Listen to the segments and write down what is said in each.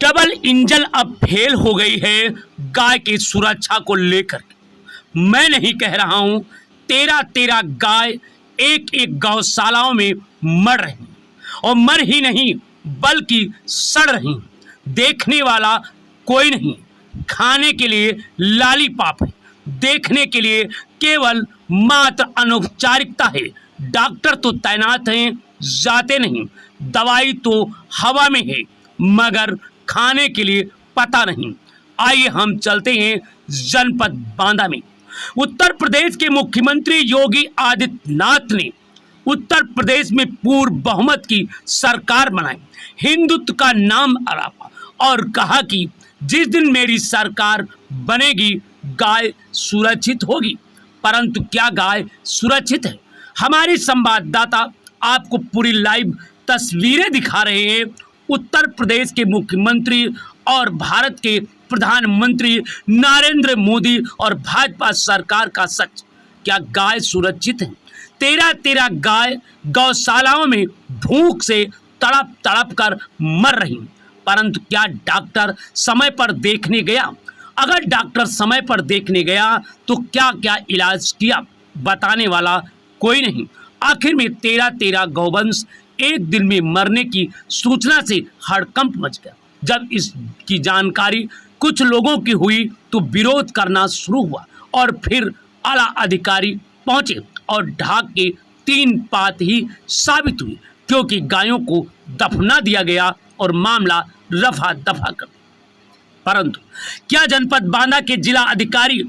Double engine अब fail हो गई है गाय की सुरक्षा को लेकर। मैं नहीं कह रहा हूं, तेरह गाय एक एक गौशालाओं में मर रही और मर ही नहीं बल्कि सड़ रही। देखने वाला कोई नहीं, खाने के लिए लालीपाप है, देखने के लिए केवल मात्र अनौपचारिकता है। डॉक्टर तो तैनात हैं, जाते नहीं, दवाई तो हवा में है मगर खाने के लिए पता नहीं। आइए हम चलते हैं जनपद बांदा में। उत्तर प्रदेश के मुख्यमंत्री योगी आदित्यनाथ ने उत्तर प्रदेश में पूर्ण बहुमत की सरकार बनाई, हिंदुत्व का नाम अलापा और कहा कि जिस दिन मेरी सरकार बनेगी गाय सुरक्षित होगी। परंतु क्या गाय सुरक्षित है? हमारी संवाददाता आपको पूरी लाइव तस्वीरें दिखा रहे हैं। उत्तर प्रदेश के मुख्यमंत्री और भारत के प्रधानमंत्री नरेंद्र मोदी और भाजपा सरकार का सच। क्या गाय सुरक्षित है? 13 गाय गौशालाओं में भूख से तड़प तड़प कर मर रही। परंतु क्या डॉक्टर समय पर देखने गया? अगर डॉक्टर समय पर देखने गया तो क्या क्या इलाज किया? बताने वाला कोई नहीं। आखिर में 13 गौवंश एक दिन में मरने की सूचना से हड़कंप मच गया। जब इसकी जानकारी कुछ लोगों की हुई तो विरोध करना शुरू हुआ और फिर आला अधिकारी पहुंचे और ढाक के 3 बात ही साबित हुई, क्योंकि गायों को दफना दिया गया और मामला रफा दफा कर। परंतु क्या जनपद बांदा के जिला अधिकारी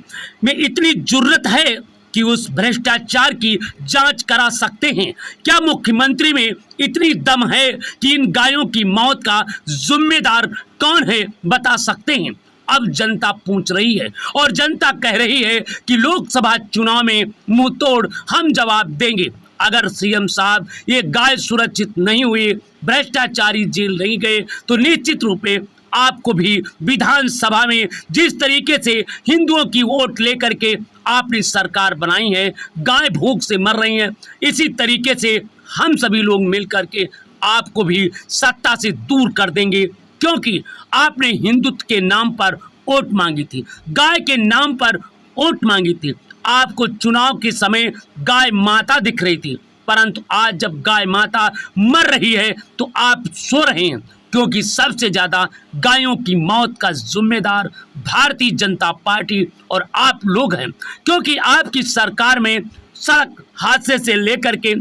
में इतनी जुर्रत है कि उस भ्रष्टाचार की जांच करा सकते हैं? क्या मुख्यमंत्री में इतनी दम है कि इन गायों की मौत का जिम्मेदार कौन है बता सकते हैं? अब जनता पूछ रही है और जनता कह रही है कि लोकसभा चुनाव में मुंह तोड़ हम जवाब देंगे। अगर सीएम साहब ये गाय सुरक्षित नहीं हुई, भ्रष्टाचारी जेल नहीं गए तो निश्चित रूप से आपको भी विधानसभा में जिस तरीके से हिंदुओं की वोट लेकर के आपने सरकार बनाई है, गाय भूख से मर रही हैं, इसी तरीके से हम सभी लोग मिलकर के आपको भी सत्ता से दूर कर देंगे। क्योंकि आपने हिंदुत्व के नाम पर वोट मांगी थी, गाय के नाम पर वोट मांगी थी। आपको चुनाव के समय गाय माता दिख रही थी, परंतु आज जब गाय माता मर रही है तो आप सो रहे हैं, क्योंकि सबसे ज़्यादा गायों की मौत का जिम्मेदार भारतीय जनता पार्टी और आप लोग हैं। क्योंकि आपकी सरकार में सड़क हादसे से लेकर के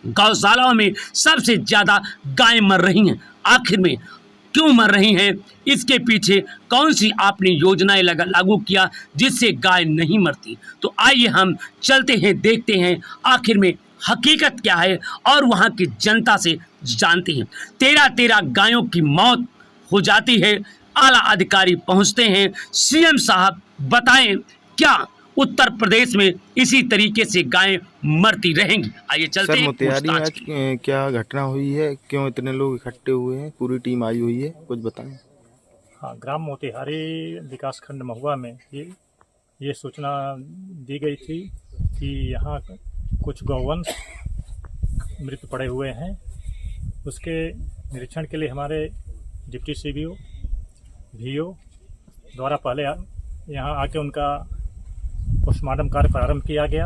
गौशालाओं में सबसे ज़्यादा गायें मर रही हैं। आखिर में क्यों मर रही हैं? इसके पीछे कौन सी आपने योजनाएं लागू किया जिससे गाय नहीं मरती? तो आइए हम चलते हैं, देखते हैं आखिर में हकीकत क्या है और वहाँ की जनता से जानते हैं। 13 गायों की मौत हो जाती है, आला अधिकारी पहुँचते हैं, सीएम साहब बताएं क्या उत्तर प्रदेश में इसी तरीके से गायें मरती रहेंगी? आइए चलते हैं। मोतिहारी में आज क्या घटना हुई है, क्यों इतने लोग इकट्ठे हुए हैं, पूरी टीम आई हुई है, कुछ बताएं। हाँ, ग्राम मोतिहारी विकासखंड महुआ में ये सूचना दी गई थी कि यहाँ कुछ गौवंश मृत पड़े हुए हैं। उसके निरीक्षण के लिए हमारे डिप्टी सीबीओ VO द्वारा पहले यहाँ आके उनका पोस्टमार्टम कार्य प्रारंभ किया गया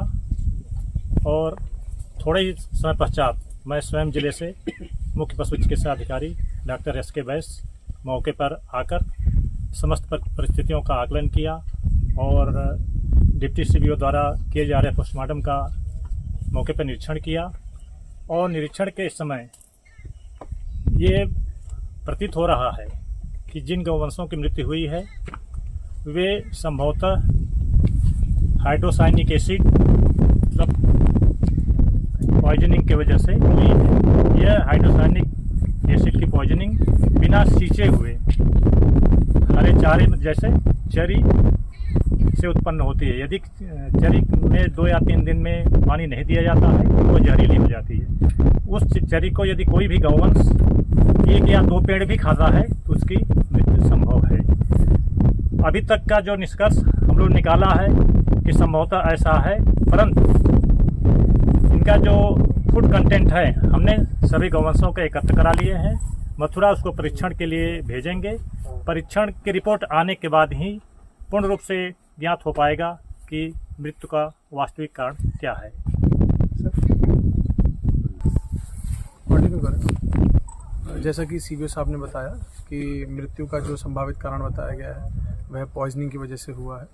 और थोड़े ही समय पश्चात मैं स्वयं जिले से मुख्य पशु चिकित्सा अधिकारी डॉक्टर SK वैश्य मौके पर आकर समस्त परिस्थितियों का आकलन किया और डिप्टी सीबीओ द्वारा किए जा रहे पोस्टमार्टम का मौके पर निरीक्षण किया। और निरीक्षण के समय ये प्रतीत हो रहा है कि जिन गौवंशों की मृत्यु हुई है वे संभवतः हाइड्रोसाइनिक एसिड पॉइजनिंग की वजह से हुई है। यह हाइड्रोसाइनिक एसिड की पॉइजनिंग बिना सींचे हुए हरे चारे जैसे चरी से उत्पन्न होती है। यदि चरी में 2 या 3 दिन में पानी नहीं दिया जाता है तो वो जहरीली हो जाती है। उस चरी को यदि कोई भी गौवंश 1 या 2 पेड़ भी खाता है तो उसकी मृत्यु संभव है। अभी तक का जो निष्कर्ष हम लोग निकाला है कि संभवतः ऐसा है, परंतु इनका जो फूड कंटेंट है हमने सभी गौवंशों को एकत्र करा लिए हैं मथुरा उसको परीक्षण के लिए भेजेंगे। परीक्षण की रिपोर्ट आने के बाद ही पूर्ण रूप से ज्ञात हो पाएगा कि मृत्यु का वास्तविक कारण क्या है। जैसा कि सीबीओ साहब ने बताया कि मृत्यु का जो संभावित कारण बताया गया है वह पॉइजनिंग की वजह से हुआ है।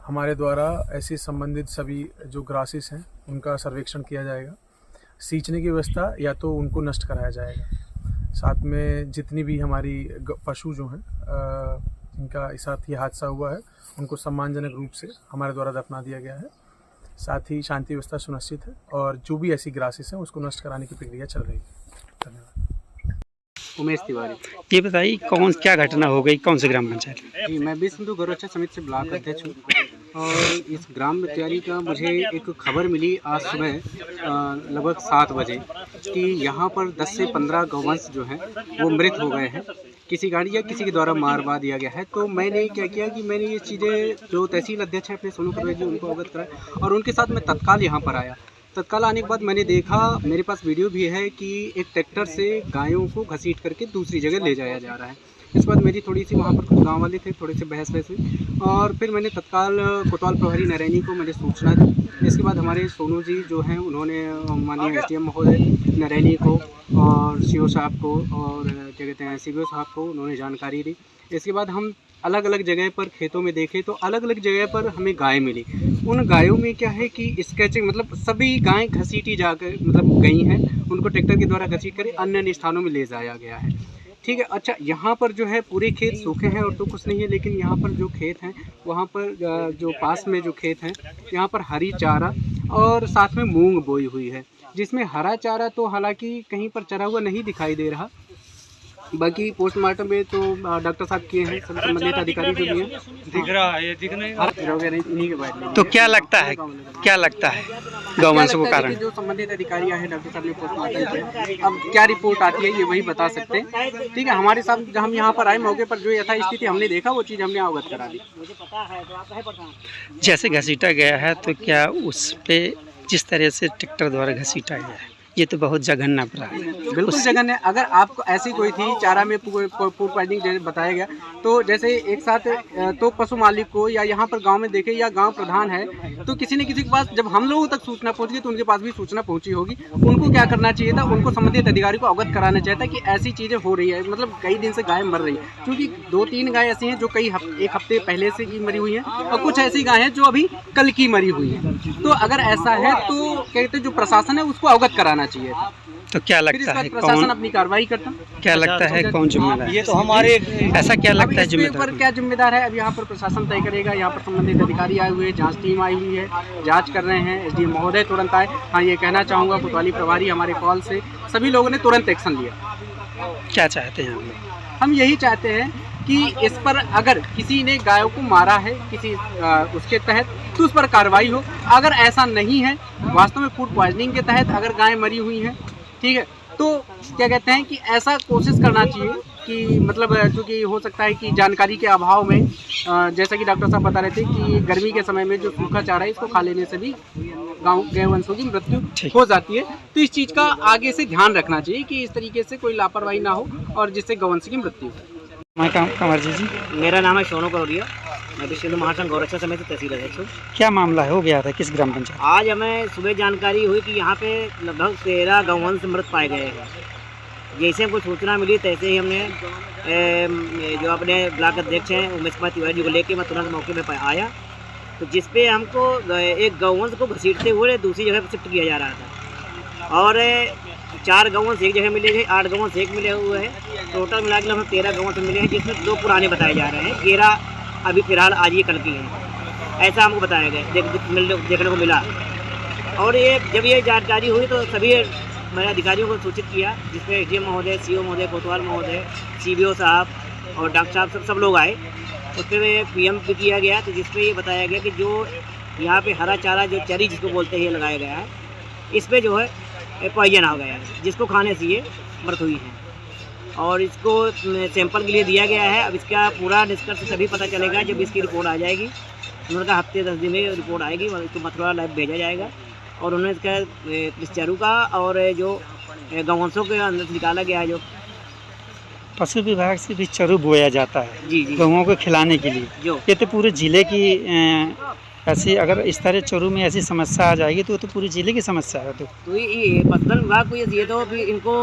हमारे द्वारा ऐसे संबंधित सभी जो ग्रासेस हैं उनका सर्वेक्षण किया जाएगा। सींचने की व्यवस्था या तो उनको नष्ट कराया जाएगा। साथ में जितनी भी हमारी पशु जो हैं जिनका इस साथ ये हादसा हुआ है उनको सम्मानजनक रूप से हमारे द्वारा दफना दिया गया है। साथ ही शांति व्यवस्था सुनिश्चित है और जो भी ऐसी ग्रासेस हैं उसको नष्ट कराने की प्रक्रिया चल रही है। धन्यवाद। उमेश तिवारी। ये बताइए क्या घटना हो गई, कौन से ग्राम पंचायत में? जी, मैं विश्व हिंदू गौरक्षा समिति से ब्लॉक अध्यक्ष हूँ और इस ग्राम में तैयारी का मुझे एक खबर मिली आज सुबह लगभग 7 बजे कि यहाँ पर 10 से 15 गौवंश जो हैं वो मृत हो गए हैं। किसी गाड़ी या किसी के द्वारा मारवा दिया गया है। तो मैंने क्या किया कि मैंने ये चीज़ें जो तहसील अध्यक्ष हैं अपने सोनू कबीर जी उनको अवगत कराया और उनके साथ मैं तत्काल यहाँ पर आया। तत्काल आने के बाद मैंने देखा, मेरे पास वीडियो भी है कि एक ट्रैक्टर से गायों को घसीट करके दूसरी जगह ले जाया जा रहा है। इस बात मेरी थोड़ी सी वहाँ पर कुछ गाँव वाले थे, थोड़े से बहस हुई और फिर मैंने तत्काल कोतवाल प्रभारी नरैनी को मैंने सूचना दी। इसके बाद हमारे सोनू जी जो हैं उन्होंने माननीय SDM महोदय नरैनी को और CO साहब को और क्या कहते हैं CBO साहब को उन्होंने जानकारी दी। इसके बाद हम अलग अलग जगह पर खेतों में देखे तो अलग अलग जगह पर हमें गाय मिली। उन गायों में क्या है कि स्केचिंग मतलब सभी गायें घसीटी जाकर मतलब गई हैं, उनको ट्रैक्टर के द्वारा घसीट कर अन्य अन्य स्थानों में ले जाया गया है। ठीक है। अच्छा, यहाँ पर जो है पूरे खेत सूखे हैं और तो कुछ नहीं है, लेकिन यहाँ पर जो खेत हैं वहाँ पर जो पास में जो खेत हैं यहाँ पर हरी चारा और साथ में मूंग बोई हुई है, जिसमें हरा चारा तो हालांकि कहीं पर चरा हुआ नहीं दिखाई दे रहा। बाकी पोस्टमार्टम में तो डॉक्टर साहब किए हैं, सब संबंधित अधिकारी जो भी हैं दिख रहा है, ये दिख नहीं इन्हीं के बारे में। तो क्या लगता है गौवंश को कारण? जो संबंधित अधिकारी हैं डॉक्टर साहब ने पोस्टमार्टम किया, अब क्या रिपोर्ट आती है ये वही बता सकते हैं। ठीक है, हमारे साथ जब हम यहाँ पर आए मौके पर जो यथास्थिति हमने देखा वो चीज़ हमने अवगत करा दी। जैसे घसीटा गया है तो क्या उस पे जिस तरह से ट्रैक्टर द्वारा घसीटा गया है ये तो बहुत जघन्य अपराध है। बिल्कुल जघन्य। अगर आपको ऐसी कोई थी चारा में फूड पॉइजनिंग जैसे बताया गया तो जैसे एक साथ तो पशु मालिक को या यहाँ पर गांव में देखे या गांव प्रधान है तो किसी न किसी के पास जब हम लोगों तक सूचना पहुँच गई तो उनके पास भी सूचना पहुँची होगी। उनको क्या करना चाहिए था, उनको संबंधित अधिकारी को अवगत कराना चाहिए था कि ऐसी चीज़ें हो रही है, मतलब कई दिन से गाय मर रही है। क्योंकि 2-3 गाय ऐसी हैं जो एक हफ्ते पहले से की मरी हुई हैं और कुछ ऐसी गाय हैं जो अभी कल की मरी हुई हैं। तो अगर ऐसा है तो कहते जो प्रशासन है उसको अवगत कराना चाहिए। तो क्या लगता है प्रशासन अपनी कार्रवाई करता? क्या लगता है कौन जिम्मेदार? ये तो हमारे ऐसा क्या लगता है जिम्मेदार? क्या जिम्मेदार है अब यहाँ पर प्रशासन तय करेगा। यहाँ पर संबंधित अधिकारी आए हुए हैं, जांच टीम आई हुई है, जांच कर रहे हैं। SDM महोदय तुरंत आए। हाँ, ये कहना चाहूँगा कोतवाली प्रभारी हमारे कॉल से सभी लोगों ने तुरंत एक्शन लिया। क्या चाहते हैं हम यही चाहते हैं कि इस पर अगर किसी ने गायों को मारा है किसी उसके तहत तो उस पर कार्रवाई हो। अगर ऐसा नहीं है, वास्तव में फूड पॉइजनिंग के तहत अगर गाय मरी हुई हैं, ठीक है, तो क्या कहते हैं कि ऐसा कोशिश करना चाहिए कि मतलब क्योंकि हो सकता है कि जानकारी के अभाव में जैसा कि डॉक्टर साहब बता रहे थे कि गर्मी के समय में जो सूखा चारा है इसको खा लेने से भी गौवंशों की मृत्यु हो जाती है। तो इस चीज़ का आगे से ध्यान रखना चाहिए कि इस तरीके से कोई लापरवाही ना हो और जिससे गौवंश की मृत्यु हो। कंवर जी, मेरा नाम है सोनू कौरिया, मैं विश्व हिंदू महासंघ गौरक्षा समिति तहसील अध्यक्ष हूँ। क्या मामला है, हो गया था किस ग्राम पंचायत? आज हमें सुबह जानकारी हुई कि यहाँ पे लगभग 13 गौवंश मृत पाए गए हैं। जैसे हमको सूचना मिली तैसे ही हमने जो अपने ब्लॉक अध्यक्ष हैं उमेश तिवारी जी को लेकर मैं तुरंत मौके पर आया। तो जिसपे हमको एक गौवंश को घसीटते हुए दूसरी जगह पर शिफ्ट किया जा रहा था और 4 गौवंश एक जगह मिले हैं, 8 गौवंश एक मिले हुए हैं। टोटल मिला के लगभग 13 गौवंश मिले हैं, जिसमें 2 पुराने बताए जा रहे हैं, 11 अभी फिलहाल आज ये कल की हैं, ऐसा हमको बताया गया देखने को मिला। और ये जब ये जानकारी हुई तो सभी मैंने अधिकारियों को सूचित किया, जिसमें SDM महोदय, CO महोदय, कोतवाल महोदय, CBO साहब और डॉक्टर साहब सब लोग आए। उस पर PM भी किया गया, तो जिसमें ये बताया गया कि जो यहाँ पे हरा चारा जो चरी जिसको बोलते हैं लगाया गया है, इस पर जो है पॉइजन आ गया है, जिसको खाने से ये मृत हुई है और इसको सैंपल के लिए दिया गया है। अब इसका पूरा निष्कर्ष तभी पता चलेगा जब इसकी रिपोर्ट आ जाएगी। उन्होंने कहा हफ्ते 10 दिन में रिपोर्ट आएगी और इसको मथुरा लैब भेजा जाएगा और उन्होंने इसका चारू का और जो गौवंशों के अंदर से निकाला गया है जो पशु विभाग से भी चरू बोया जाता है जी जी गौओं को खिलाने के लिए। जो ये तो पूरे ज़िले की ऐसी, अगर इस तरह चरू में ऐसी समस्या आ जाएगी तो पूरे ज़िले की समस्या है। तो ये पशुधन विभाग को ये तो फिर इनको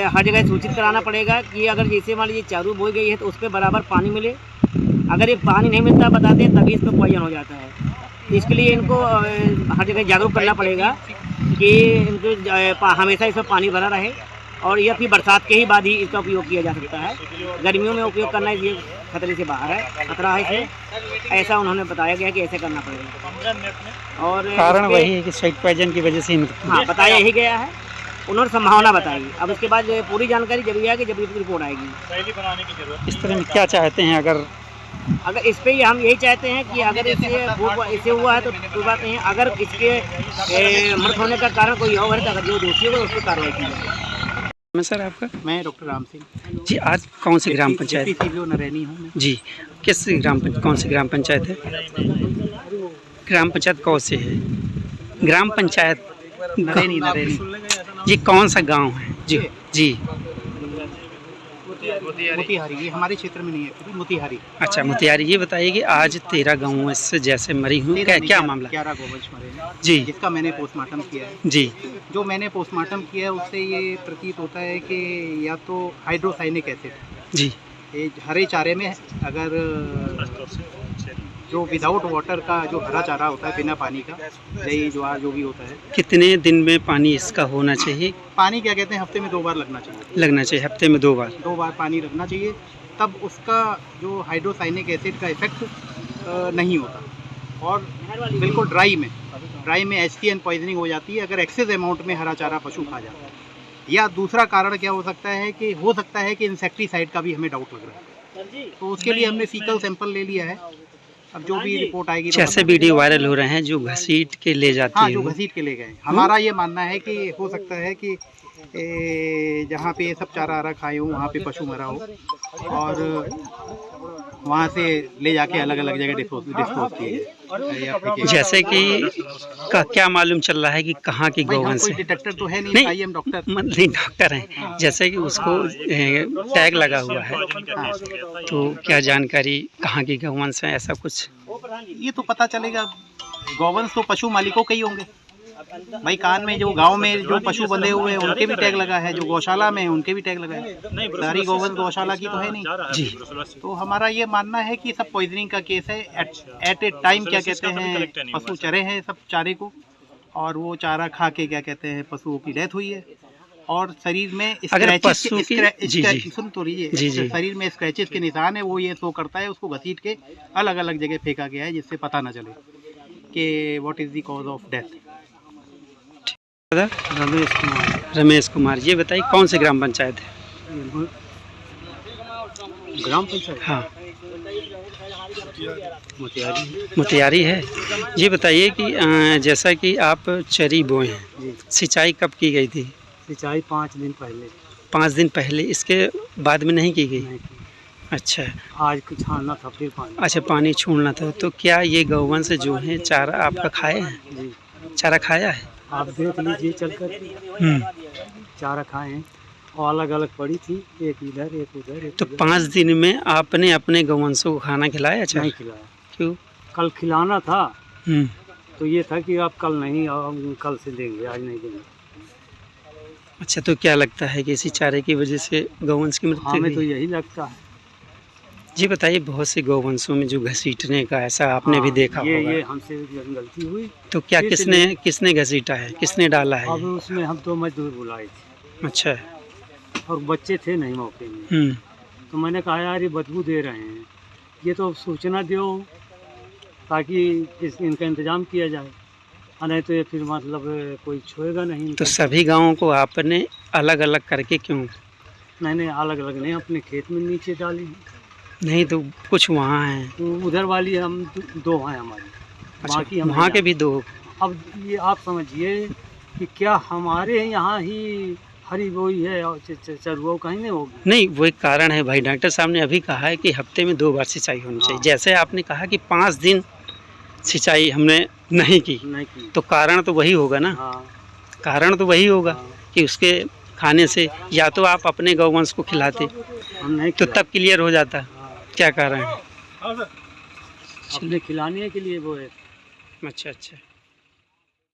हर जगह सूचित कराना पड़ेगा कि अगर जैसे मान लीजिए चारू बोई गई है तो उस पर बराबर पानी मिले। अगर ये पानी नहीं मिलता बताते हैं तभी इस पर पॉइजन हो जाता है। तो इसके लिए इनको हर जगह जागरूक करना पड़ेगा कि इनको हमेशा इसमें पानी भरा रहे और यह फिर बरसात के ही बाद ही इसका उपयोग किया जा सकता है। गर्मियों में उपयोग करना ये खतरे से बाहर है, खतरा है इसमें, ऐसा उन्होंने बताया गया कि ऐसे करना पड़ेगा। और कारण वही है कि साइट पॉइजन की वजह से ही मृत्यु। हाँ, बताया यही गया है, उन्होंने संभावना बताई। अब इसके बाद पूरी जानकारी जब भी आएगी जब रिपोर्ट आएगी। इस तरह में क्या चाहते हैं? अगर इस पे हम यही चाहते हैं कि अगर इसे हुआ है तो कोई बात नहीं है। अगर इसके मृत होने का कारण कोई और है तो अगर जो दोषी होगा उस पर कार्रवाई की जाए। मैं सर आपका मैं डॉक्टर राम सिंह जी, आज कौन सी ग्राम पंचायत नरैनी हूँ मैं। जी, कौन सी ग्राम पंचायत है? ग्राम पंचायत कौन सी है? ग्राम पंचायत नरैनी ये कौन सा गांव है? जी जी, मोतिहारी, ये हमारे क्षेत्र में नहीं है, मोतिहारी। अच्छा, मोतिहारी। ये बताइए कि आज 13 गाँव से जैसे मरी हूँ, क्या मामला? 11 गौवंश मरे हैं जी, जिसका मैंने पोस्टमार्टम किया है। जी, जो मैंने पोस्टमार्टम किया है उससे ये प्रतीत होता है कि या तो हाइड्रोसाइनिक एसिड, जी, ये हरे चारे में अगर जो विदाउट वाटर का जो हरा चारा होता है बिना पानी का, दही ज्वार जो भी होता है, कितने दिन में पानी इसका होना चाहिए? पानी क्या कहते हैं हफ्ते में 2 बार लगना चाहिए। हफ्ते में 2 बार। 2 बार पानी लगना चाहिए, तब उसका जो हाइड्रोसाइनिक एसिड का इफेक्ट नहीं होता। और बिल्कुल ड्राई में HTN पॉइजनिंग हो जाती है अगर एक्सेस अमाउंट में हरा चारा पशु खा जाता है। या दूसरा कारण क्या हो सकता है कि इंसेक्टिसाइड का भी हमें डाउट लग रहा है, तो उसके लिए हमने फीकल सैंपल ले लिया है। अब जो भी रिपोर्ट आएगी तो जैसे वीडियो वायरल हो रहे हैं जो घसीट के ले जाती हाँ, है, जो घसीट के ले गए। हमारा ये मानना है कि हो सकता है कि जहाँ पे ये सब चारा हरा खाए हो वहाँ पे पशु मरा हो और वहाँ से ले जाके अलग अलग जगह डिस्पोज किए। जैसे कि क्या मालूम चल रहा है कि कहाँ की गौवंश है? डिटेक्टर तो है नहीं, आई एम डॉक्टर हैं। जैसे कि उसको टैग लगा हुआ है, तो क्या जानकारी कहाँ की गौवंश है, ऐसा कुछ? ये तो पता चलेगा। गौवंश तो पशु मालिकों के ही होंगे भाई। कान में जो गांव में जो पशु बंधे हुए हैं उनके भी टैग लगा है, जो गौशाला में है उनके भी टैग लगा है। सारी गौवंश गौशाला की तो है नहीं जी। तो हमारा ये मानना है कि सब पॉइजनिंग का केस है। एट ए टाइम क्या कहते हैं पशु चरे हैं सब चारे को, और वो चारा खा के क्या कहते हैं पशुओं की डेथ हुई है। और शरीर में सुन तो लीजिए, शरीर में स्क्रैचेस के निशान है, वो ये शो करता है। उसको घसीट के अलग अलग जगह फेंका गया है जिससे पता ना चले कि what is the cause of death. Ramesh Kumar, ये बताइए कौन सी ग्राम पंचायत है? ग्राम पंचायत, हाँ, मोतिहारी है। ये बताइए कि जैसा कि आप चरी बोए हैं, सिंचाई कब की गई थी? सिंचाई 5 दिन पहले। 5 दिन पहले, इसके बाद में नहीं की गई? नहीं। अच्छा, आज कुछ छानना था फिर पानी। अच्छा, पानी छोड़ना था। तो क्या ये गौवंश जो है चारा आपका खाए हैं? जी, चारा खाया है? आप देख लीजिए चलकर, चारा खाए हैं और अलग अलग पड़ी थी, एक इधर एक उधर। तो 5 दिन में आपने अपने गौवंशों को खाना खिलाया? अच्छा, नहीं खिलाया। क्यों? कल खिलाना था, तो ये था कि आप कल नहीं, कल से देंगे, आज नहीं देंगे। अच्छा, तो क्या लगता है कि इसी चारे की वजह से गौवंश की मृत्यु? हमें तो यही लगता है। जी बताइए, बहुत से गौवंशों में जो घसीटने का ऐसा आपने भी देखा होगा। ये हमसे गलती हुई। तो क्या किसने घसीटा है, किसने डाला है? अब उसमें हम 2 मजदूर बुलाए थे। अच्छा, और बच्चे थे नहीं मौके में, तो मैंने कहा यार ये बदबू दे रहे हैं, ये तो सूचना दो ताकि इनका इंतजाम किया जाए, नहीं तो ये फिर मतलब कोई छुएगा नहीं। तो सभी गाँवों को आपने अलग अलग करके क्यों? नहीं, अलग अलग नहीं, अपने खेत में नीचे डाली। नहीं, तो कुछ वहाँ हैं, तो उधर वाली हम 2 हैं हमारी। अच्छा, वहाँ के भी 2। अब ये आप समझिए कि क्या हमारे यहाँ ही हरी बोई है और चरवाओ कहीं नहीं होगी? नहीं, वो एक कारण है भाई। डॉक्टर साहब ने अभी कहा है कि हफ्ते में 2 बार सिंचाई होनी चाहिए। जैसे आपने कहा कि 5 दिन सिंचाई हमने नहीं की, तो कारण तो वही होगा ना। कारण तो वही होगा कि उसके खाने से या तो आप अपने गौवंश को खिलाते हम नहीं तो तब क्लियर हो जाता। क्या कारण है? अपने खिलाने के लिए वो है। अच्छा अच्छा।